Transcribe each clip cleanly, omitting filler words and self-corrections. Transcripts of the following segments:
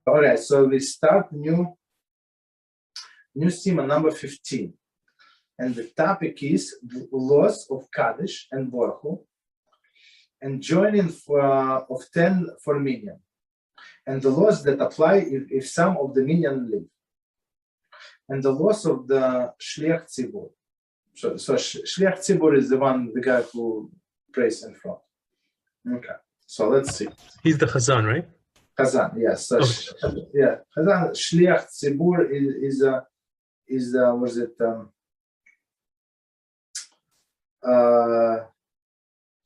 All right, so we start new Siman number 15. And the topic is laws of Kaddish and Baruch Hu, and joining of 10 for Minyan, and the laws that apply if some of the Minyan live, and the laws of the Shliach Tzibur. So Shliach Tzibur is the guy who prays in front. Okay, so let's see. He's the Chazan, right? Chazan, yes. So yeah, Chazan, Shliach Tzibur is was it?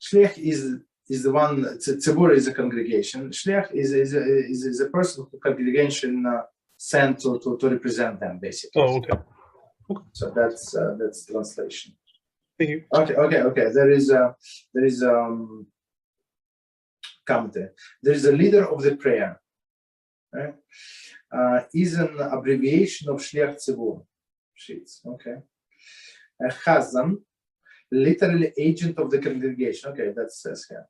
Shliach is the one. Tzibur is a congregation. Shliach is a person who congregation sent to represent them, basically. Oh, okay. So that's translation. Thank you. Okay. There is commentary. There is a leader of the prayer. Right? Is an abbreviation of Shliach Tzibur. Sheets. Okay. Chazan, literally agent of the congregation. Okay, that says here,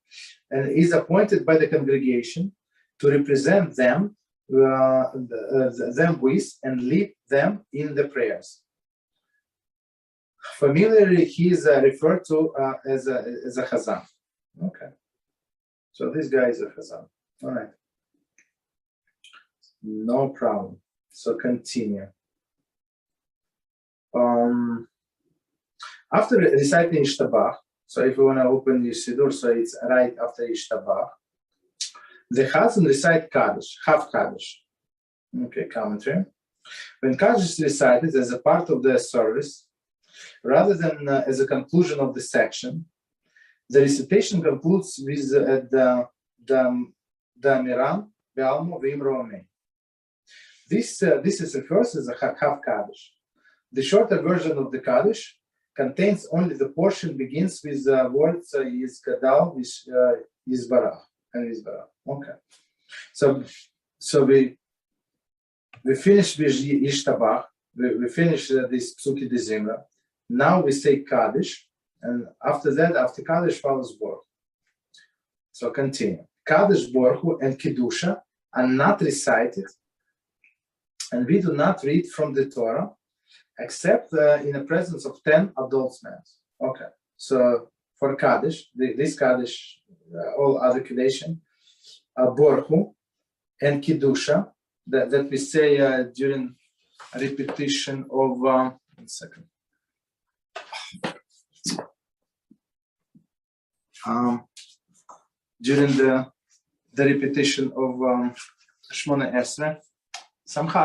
and is appointed by the congregation to represent them, them with, and lead them in the prayers. Familiarly, he is referred to as a Chazan. Okay, so this guy is a Chazan. All right, no problem. So continue. After reciting Yishtabach, so if you want to open your Siddur, so it's right after Yishtabach, the Chazan recite Kaddish, half Kaddish. Okay, commentary. When Kaddish is recited as a part of the service, rather than as a conclusion of the section, the recitation concludes with the Miram, Be'almo, Ve'imro Amei. This is refers as a half Kaddish. The shorter version of the Kaddish contains only the portion begins with the words Yizgadal, Yizbarach, and Yizbarach. Okay. So we finish with Yishtabach, we finish this Psuki de Zimra. Now we say Kaddish, and after that, after Kaddish follows Baruch. So continue. Kaddish, Baruch Hu, and Kiddusha are not recited, and we do not read from the Torah, except in the presence of 10 adult men. Okay, so for Kaddish, this Kaddish, all other Kaddish, Baruch Hu and Kiddusha, that we say during repetition of, 1 second. During the repetition of Shmona Esrei, somehow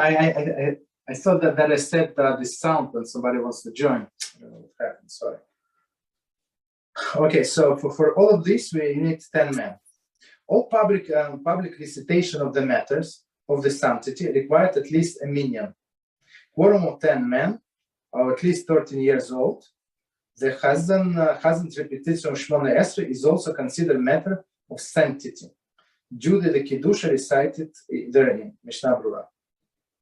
I thought that I said this sound when somebody wants to join. I don't know what happened, sorry. Okay, so for all of this, we need 10 men. All public recitation of the matters of the sanctity required at least a minyan. Quorum of 10 men, or at least 13 years old. The Chazan's repetition of Shmona Esrei is also considered matter of sanctity, due to the Kiddusha recited therein, Mishnah Brura.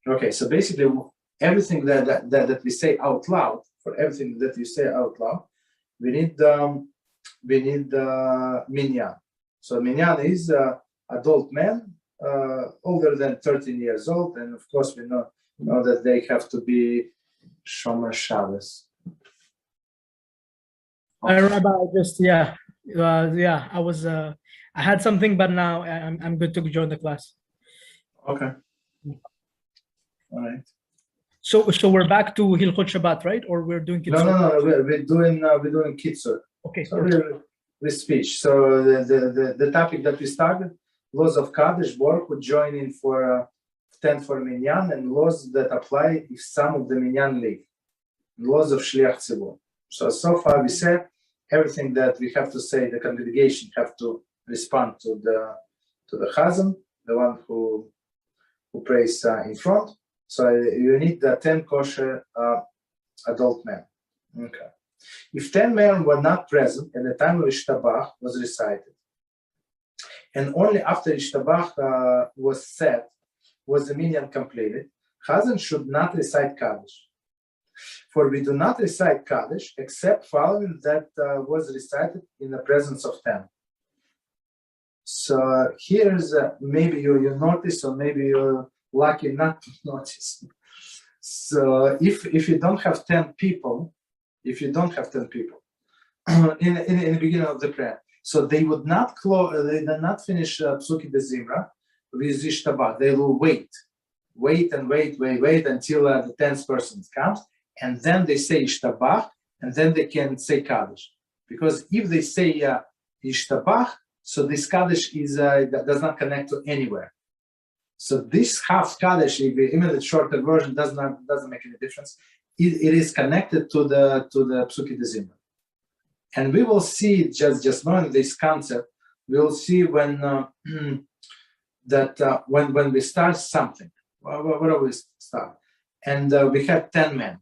Okay, so basically everything that we say out loud, for everything that you say out loud, we need Minyan. So Minyan is adult men older than 13 years old, and of course we know that they have to be Shomer Shabbos. Okay. Rabbi, I had something, but now I'm good to join the class. Okay. All right. So we're back to Hilchot Shabbat, right? Or we're doing Kitzur? No. We're doing Kitzur. Okay. So with speech. So the topic that we started, laws of Kaddish, Baruch Hu joining for 10 for Minyan, and laws that apply if some of the Minyan leave. Laws of Shliach Tzibur. So far we said everything that we have to say. The congregation have to respond to the Chazan, the one who prays in front. So you need the 10 kosher adult men. Okay. If 10 men were not present at the time of Yishtabach was recited, and only after Yishtabach was said, was the minyan completed, Chazan should not recite Kaddish. For we do not recite Kaddish except following that was recited in the presence of 10. So here's maybe you notice, or maybe you lucky not to notice. So if you don't have 10 people, in the beginning of the prayer, so they would not finish Psuki de Zimra with Yishtabach. They will wait until the 10th person comes, and then they say Yishtabach, and then they can say Kaddish. Because if they say Yishtabach, so this Kaddish does not connect to anywhere. So this half Kaddish, even the shorter version, doesn't make any difference. It is connected to the Psuki de Zimra. And we will see, just knowing this concept, we will see when when we start something, whatever we start, and we had 10 men,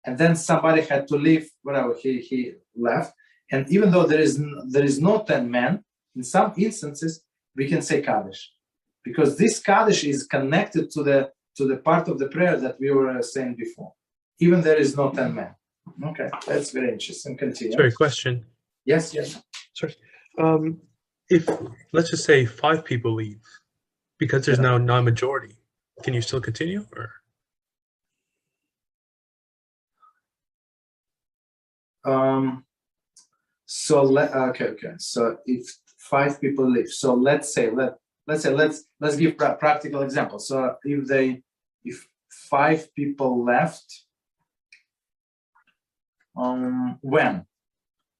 and then somebody had to leave, whatever, he left, and even though there is no 10 men, in some instances, we can say Kaddish, because this Kaddish is connected to the part of the prayer that we were saying before, even there is no 10 men. Okay, that's very interesting. Continue. Sorry, question. Yes. Sorry. If, let's just say 5 people leave, because there's now non-majority, can you still continue? Or? Okay. So if 5 people leave, so let's give practical example. So if 5 people left, when?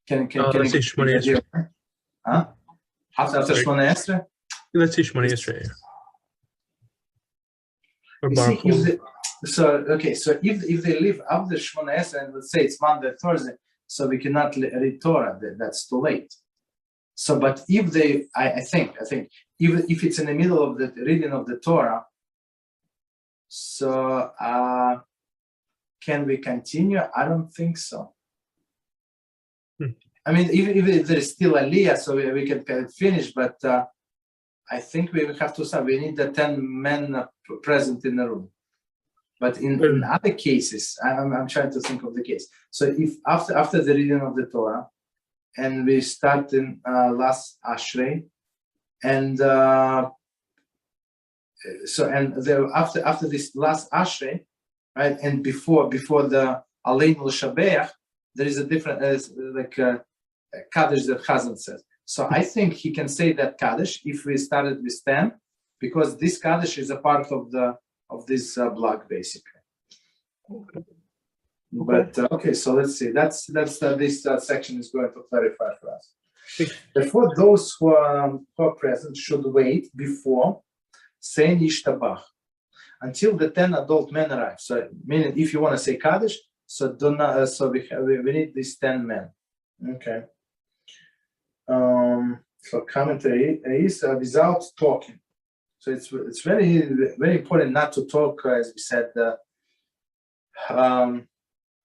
Can let's say Shmona Esrei. Huh? After Shmona Esrei? Let's say Shmona Esrei. Or so if they leave after Shmona Esrei, and let's say it's Monday or Thursday, so we cannot read Torah, that's too late. So, but if they, I think, if it's in the middle of the reading of the Torah, so can we continue? I don't think so. I mean, if there is still Aliyah, so we can finish, but I think we have to start. We need the 10 men present in the room. But in other cases, I'm trying to think of the case. So if after the reading of the Torah, and we start in last Ashrei, and after this last Ashrei, right, and before the Aleinu L'Shabeach, there is a different Kaddish that Chazan says. So I think he can say that Kaddish if we started with 10, because this Kaddish is a part of this block basically. Okay. But okay, so let's see. That's this section is going to clarify for us. Therefore, those who are present should wait before saying Yishtabach until the 10 adult men arrive. So, meaning, if you want to say Kaddish, so do not. So we need these 10 men. Okay. So commentary is without talking. So it's very very important not to talk, as we said,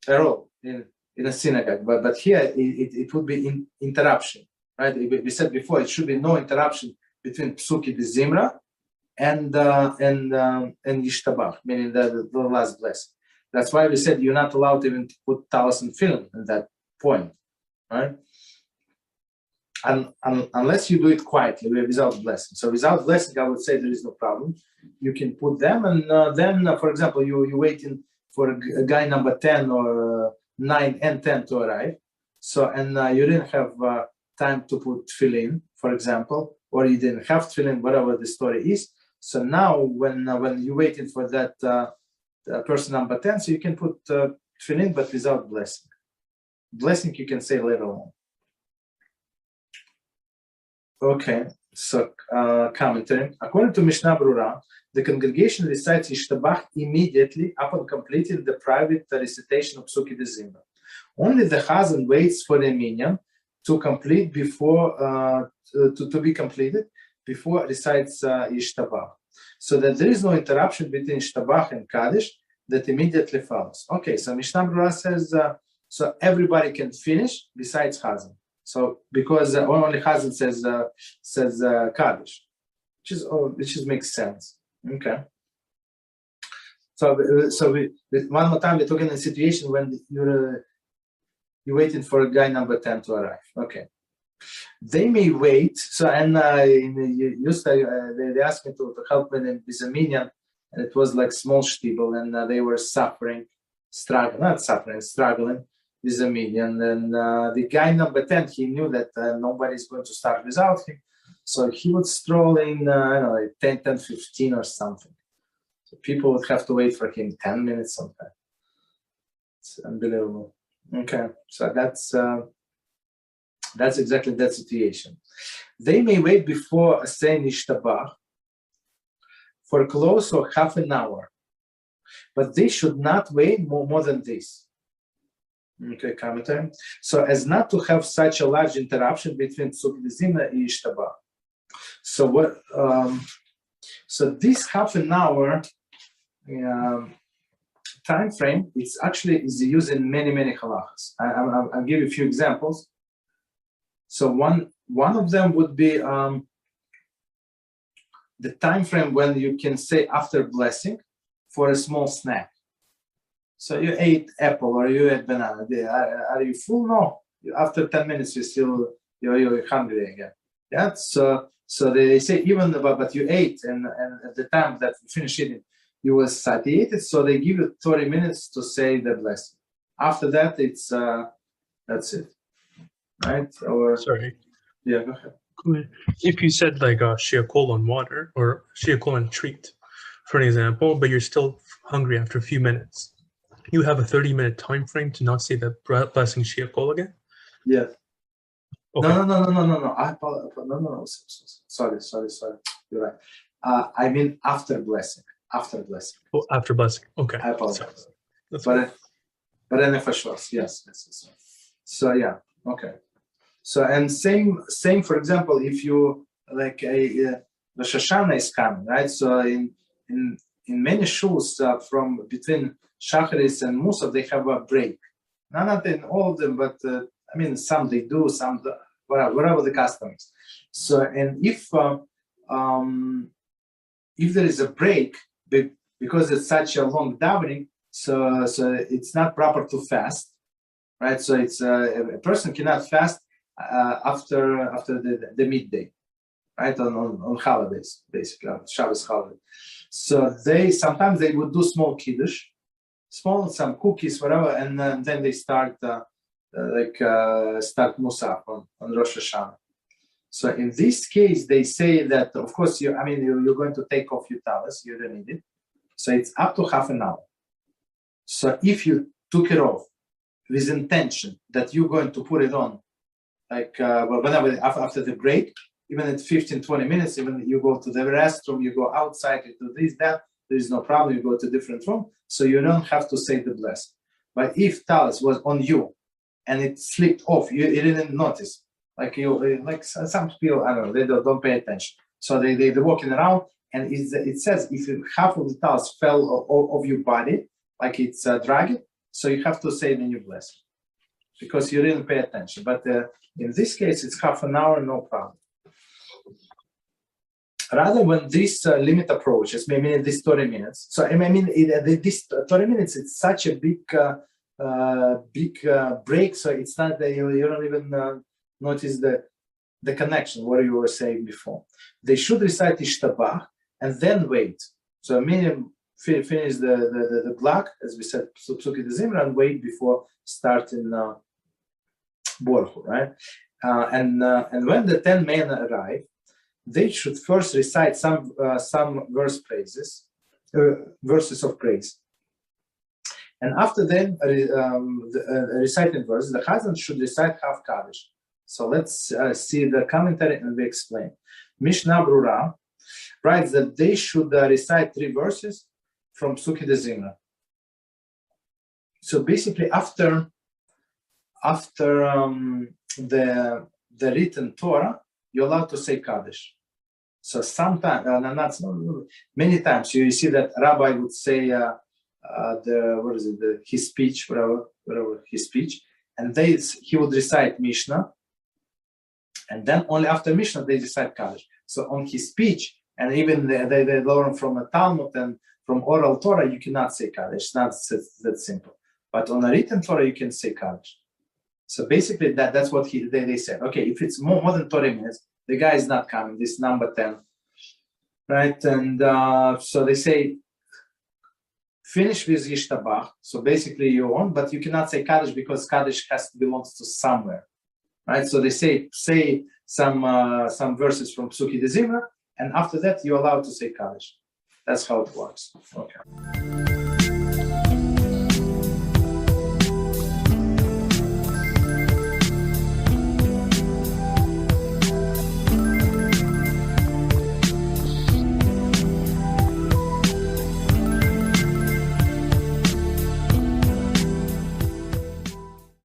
at all in a synagogue. But here it would be interruption, right? We said before it should be no interruption between Psuki de Zimra and Yishtabach, meaning the last blessing. That's why we said you're not allowed even to put talis and film at that point, right? And unless you do it quietly, without blessing. So without blessing, I would say there is no problem. You can put them, and then, for example, you're waiting for a guy number 10 or 9 and 10 to arrive. So, and you didn't have time to put tefillin, for example, or you didn't have tefillin, whatever the story is. So now, when you're waiting for that person number 10, so you can put tefillin, but without blessing. Blessing you can say later on. Okay, so commentary. According to Mishnah Berurah, the congregation recites Yishtabach immediately upon completing the private recitation of Psuki de Zimra. Only the Chazan waits for the Minyan to complete before to be completed before recites Yishtabach, so that there is no interruption between Yishtabach and Kaddish that immediately follows. Okay, so Mishnah Berurah says so everybody can finish besides Chazan. So because only Chazan says Kaddish, which makes sense. Okay. So one more time we're talking in a situation when you're waiting for a guy number 10 to arrive. Okay. They may wait. So and they asked me to help me with a Minyan and it was like small shtibel, and they were struggling with the Minyan. And the guy number 10, he knew that nobody's going to start without him. So he would stroll in, I don't know, like 10, 15 or something. So people would have to wait for him 10 minutes sometimes. It's unbelievable. Okay, so that's exactly that situation. They may wait before saying Yishtabach for close or half an hour, but they should not wait more than this. Okay, commentary. So as not to have such a large interruption between Tzuk Zimna and Yishtabach. So what? So this half an hour time frame, it's actually is used in many halachas. I'll give you a few examples. So one of them would be the time frame when you can say after blessing for a small snack. So you ate apple or you ate banana. Are you full? No. After 10 minutes, you're hungry again. Yeah. So they say even but you ate, and at the time that you finish eating, you were satiated. So they give you 30 minutes to say the blessing. After that, it's that's it. Right? Or sorry. Yeah, go ahead. If you said like shiakol on water or shiakol on treat, for an example, but you're still hungry after a few minutes, you have a 30-minute time frame to not say the blessing shiakol again? Yes. Okay. No. I apologize. No. Sorry. You're right. I mean after blessing. After blessing. Oh, after blessing. Okay. I apologize. But then for sure. Yes. So yeah. Okay. So and same. For example, if you like the Rosh Hashanah is coming, right? So in many shuls from between Shacharis and mussar, they have a break. Not in all of them, but I mean some they do, some whatever the custom is. So and if there is a break because it's such a long davening, so it's not proper to fast, right? So it's a person cannot fast after the midday, right? On holidays, basically, on Shabbos holiday. So sometimes they would do small kiddush, some cookies, whatever, and then they start start mussar on Rosh Hashanah. So in this case, they say that of course you're going to take off your talis, you don't need it. So it's up to half an hour. So if you took it off with intention that you're going to put it on, whenever after the break, even at 15-20 minutes, even you go to the restroom, you go outside, you do this, that, there is no problem, you go to a different room, so you don't have to say the blessing. But if talis was on you and it slipped off, you didn't notice, some people, I don't know, they don't pay attention. So they're walking around, and it says if half of the talis fell off your body, like it's dragging, so you have to say the new blessing because you didn't pay attention. But in this case, it's half an hour, no problem. Rather, when this limit approaches, maybe this 30 minutes. So this 30 minutes, it's such a big break. So it's not that you don't even notice the connection. What you were saying before, they should recite Yishtabach and then wait. So minimum finish the block, as we said, Psuki de Zimra, and wait before starting Borchu, right? And when the 10 men arrive, they should first recite some verses of praise, and after them reciting verses, the Chazan should recite half Kaddish. So let's see the commentary and we explain. Mishnah Brura writes that they should recite 3 verses from Psuki de Zimra. So basically, after the written Torah, you're allowed to say Kaddish. So sometimes, many times you see that Rabbi would say his speech, whatever his speech, and he would recite Mishnah, and then only after Mishnah they recite Kaddish. So on his speech, and even they learn from a Talmud and from oral Torah, you cannot say Kaddish. It's not that simple. But on a written Torah, you can say Kaddish. So basically, that's what they said. Okay, if it's more than 30 minutes, the guy is not coming. This number 10, right? And so they say finish with Yishtabach. So basically you own, but you cannot say Kaddish because Kaddish has to belong to somewhere, right? So they say some verses from Psuki de Zimra, and after that you're allowed to say Kaddish. That's how it works. Okay.